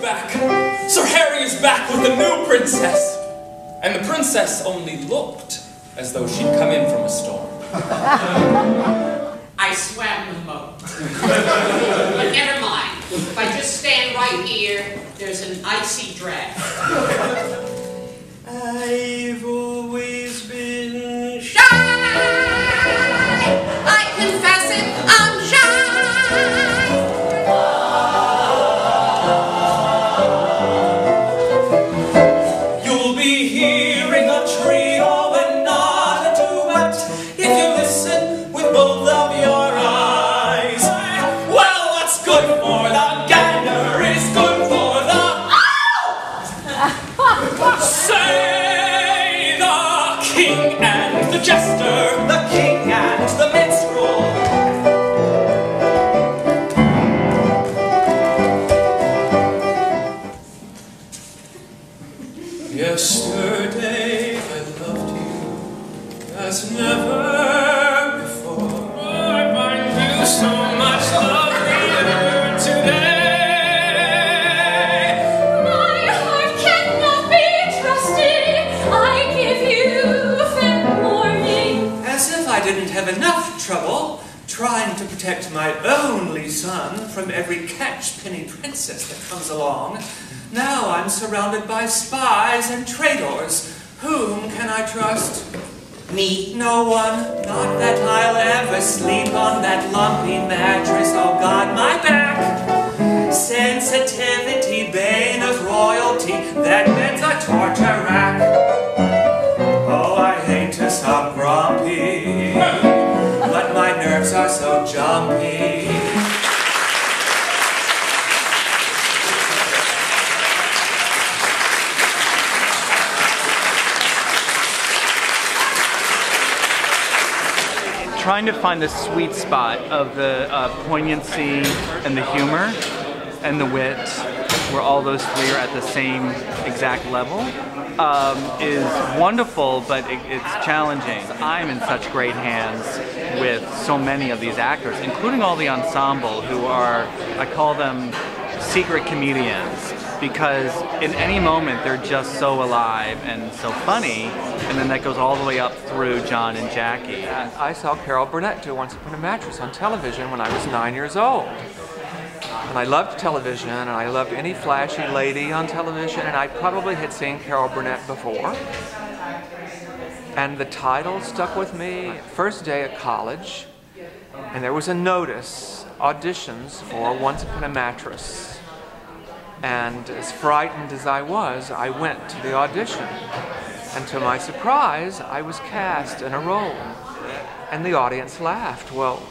back! Sir Harry is back with a new princess! And the princess only looked as though she'd come in from a storm. I swam the moat. But never mind. If I just stand right here, there's an icy draft. I've always been Shy! I confess it, I'm shy! You'll be hearing a trio and not a duet if you listen with both of your eyes. Well, what's good for the gander is good for the... Say the king and the jester, the king and the minstrel. Yesterday I loved you as never before. I find you so much lovelier today. My heart cannot be trusted. I give you fair warning. as if I didn't have enough trouble trying to protect my only son from every catch-penny princess that comes along. Now I'm surrounded by spies and traitors. Whom can I trust? Me? No one. Not that I'll ever sleep on that lumpy mattress. Oh God, my back. Sensitivity, bane of royalty, that bed's a torture rack. Oh, I hate to sound grumpy, but my nerves are so jumpy. Trying to find the sweet spot of the poignancy and the humor and the wit, where all those three are at the same exact level, is wonderful, but it's challenging. I'm in such great hands with so many of these actors, including all the ensemble, who are, I call them secret comedians, because in any moment they're just so alive and so funny, and then that goes all the way up through John and Jackie. I saw Carol Burnett do Once Upon a Mattress on television when I was 9 years old. And I loved television, and I loved any flashy lady on television, and I probably had seen Carol Burnett before. And the title stuck with me. First day at college, and there was a notice, auditions for Once Upon a Mattress. And as frightened as I was, I went to the audition. And to my surprise, I was cast in a role. And the audience laughed. Well,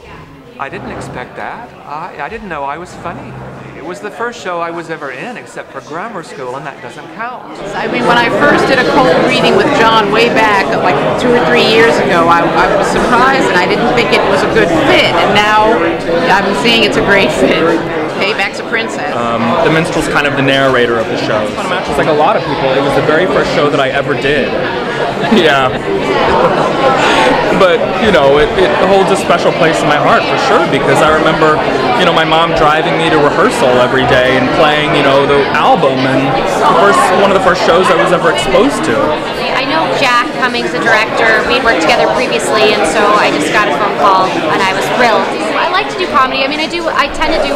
I didn't expect that. I didn't know I was funny. It was the first show I was ever in, except for grammar school, and that doesn't count. I mean, when I first did a cold reading with John way back, like 2 or 3 years ago, I was surprised, and I didn't think it was a good fit. And now I'm seeing it's a great fit. Payback's a princess. The minstrel's kind of the narrator of the show. Once Upon a Mattress, like a lot of people, it was the very first show that I ever did. Yeah. But, you know, it holds a special place in my heart for sure, because I remember, you know, my mom driving me to rehearsal every day and playing, you know, the album, and one of the first shows I was ever exposed to. I know Jack Cummings, the director. We had worked together previously, and so I just got a phone call, and I was thrilled. I like to do comedy. I mean, I tend to do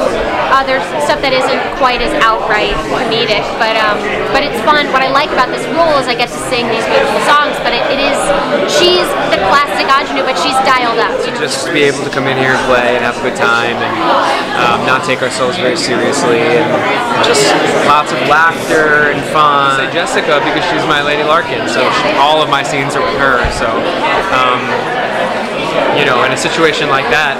other stuff that isn't quite as outright comedic, but it's fun. What I like about this role is I get to sing these beautiful songs, but she's the classic ingenue, but she's dialed up. You know? Just to be able to come in here and play and have a good time, and not take ourselves very seriously, and just lots of laughter and fun. I say Jessica because she's my Lady Larkin, so all of my scenes are with her. So, you know, in a situation like that,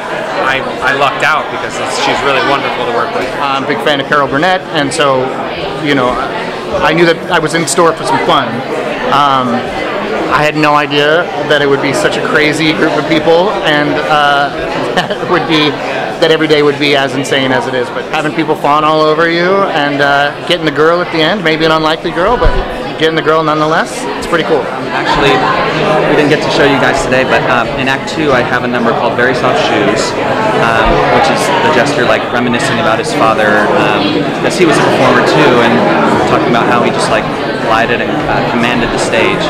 I lucked out because she's really wonderful to work with. I'm a big fan of Carol Burnett, and so, you know, I knew that I was in store for some fun. I had no idea that it would be such a crazy group of people, and that every day would be as insane as it is. But having people fawn all over you and getting the girl at the end, maybe an unlikely girl, but getting the girl nonetheless. It's pretty cool. Actually, we didn't get to show you guys today, but in Act 2 I have a number called Very Soft Shoes, which is the jester like reminiscing about his father, because he was a performer too, and talking about how he just like glided and commanded the stage.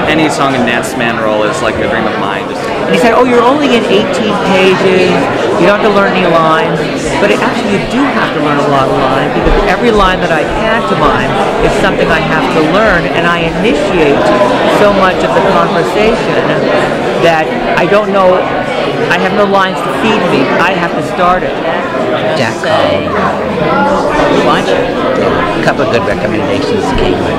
Any song and dance man role is like a dream of mine. And he said, oh, you're only in 18 pages, you don't have to learn any lines, but actually you do have to learn a lot of lines, because every line that I pantomime is something I have to learn, and I initiate so much of the conversation that I don't know, I have no lines to feed me, I have to start it. Jack, a couple of good recommendations came in.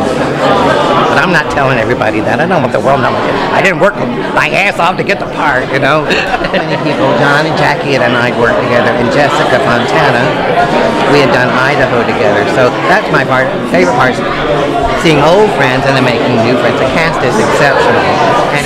But I'm not telling everybody that. I don't want the world knowing it. I didn't work my ass off to get the part, you know. Many people, John and Jackie and I worked together, and Jessica Fontana, we had done Idaho together. So that's my favorite part, seeing old friends and then making new friends. The cast is exceptional. And